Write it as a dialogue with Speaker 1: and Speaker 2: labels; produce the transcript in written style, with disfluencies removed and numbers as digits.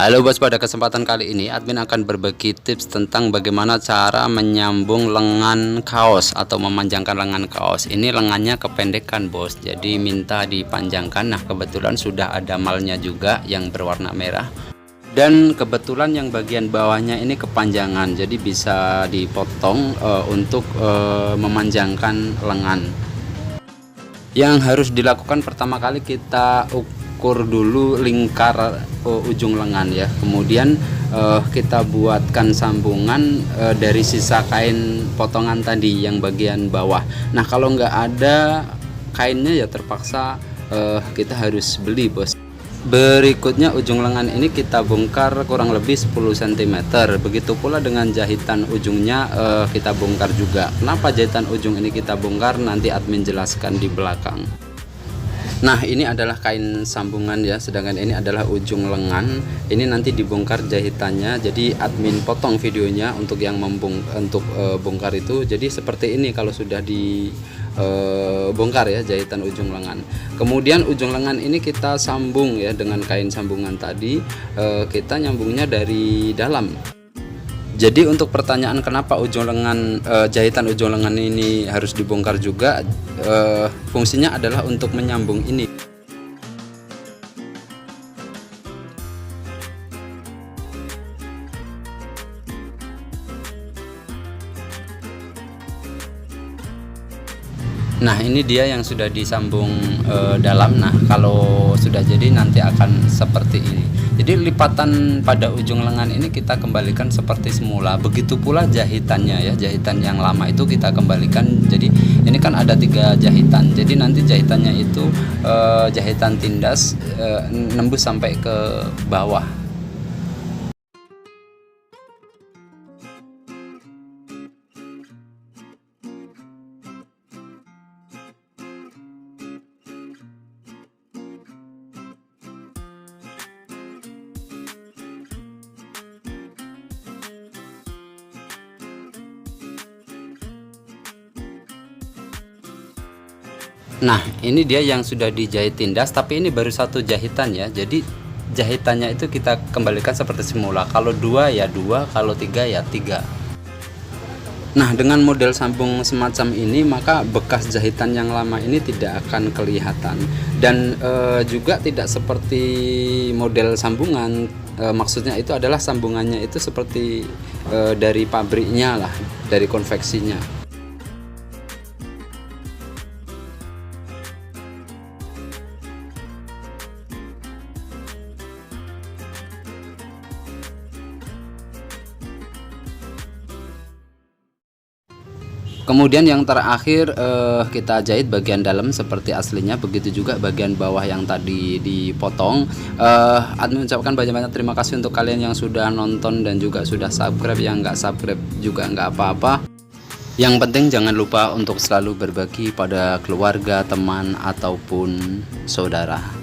Speaker 1: Halo bos, pada kesempatan kali ini admin akan berbagi tips tentang bagaimana cara menyambung lengan kaos atau memanjangkan lengan kaos. Ini lengannya kependekan bos, jadi minta dipanjangkan. Nah kebetulan sudah ada malnya juga yang berwarna merah, dan kebetulan yang bagian bawahnya ini kepanjangan, jadi bisa dipotong untuk memanjangkan lengan. Yang harus dilakukan pertama kali, kita ukur dulu lingkar ujung lengan ya, kemudian kita buatkan sambungan dari sisa kain potongan tadi yang bagian bawah. Nah kalau nggak ada kainnya ya terpaksa kita harus beli bos. Berikutnya ujung lengan ini kita bongkar kurang lebih 10 cm. Begitu pula dengan jahitan ujungnya kita bongkar juga. Kenapa jahitan ujung ini kita bongkar, nanti admin jelaskan di belakang. Nah ini adalah kain sambungan ya, sedangkan ini adalah ujung lengan. Ini nanti dibongkar jahitannya, jadi admin potong videonya untuk yang bongkar itu. Jadi seperti ini kalau sudah dibongkar ya jahitan ujung lengan. Kemudian ujung lengan ini kita sambung ya dengan kain sambungan tadi. Kita nyambungnya dari dalam. Jadi untuk pertanyaan kenapa ujung lengan jahitan ujung lengan ini harus dibongkar juga, fungsinya adalah untuk menyambung ini. Nah ini dia yang sudah disambung dalam. Nah kalau sudah jadi nanti akan seperti ini. Jadi lipatan pada ujung lengan ini kita kembalikan seperti semula. Begitu pula jahitannya ya, jahitan yang lama itu kita kembalikan. Jadi ini kan ada 3 jahitan, jadi nanti jahitannya itu jahitan tindas nembus sampai ke bawah. Nah ini dia yang sudah dijahit tindas, tapi ini baru 1 jahitan ya, jadi jahitannya itu kita kembalikan seperti semula. Kalau 2 ya 2, kalau 3 ya 3. Nah dengan model sambung semacam ini, maka bekas jahitan yang lama ini tidak akan kelihatan. Dan juga tidak seperti model sambungan, maksudnya itu adalah sambungannya itu seperti dari pabriknya lah, dari konveksinya. Kemudian yang terakhir kita jahit bagian dalam seperti aslinya, begitu juga bagian bawah yang tadi dipotong. Admin ucapkan banyak-banyak terima kasih untuk kalian yang sudah nonton dan juga sudah subscribe. Yang nggak subscribe juga nggak apa-apa. Yang penting jangan lupa untuk selalu berbagi pada keluarga, teman, ataupun saudara.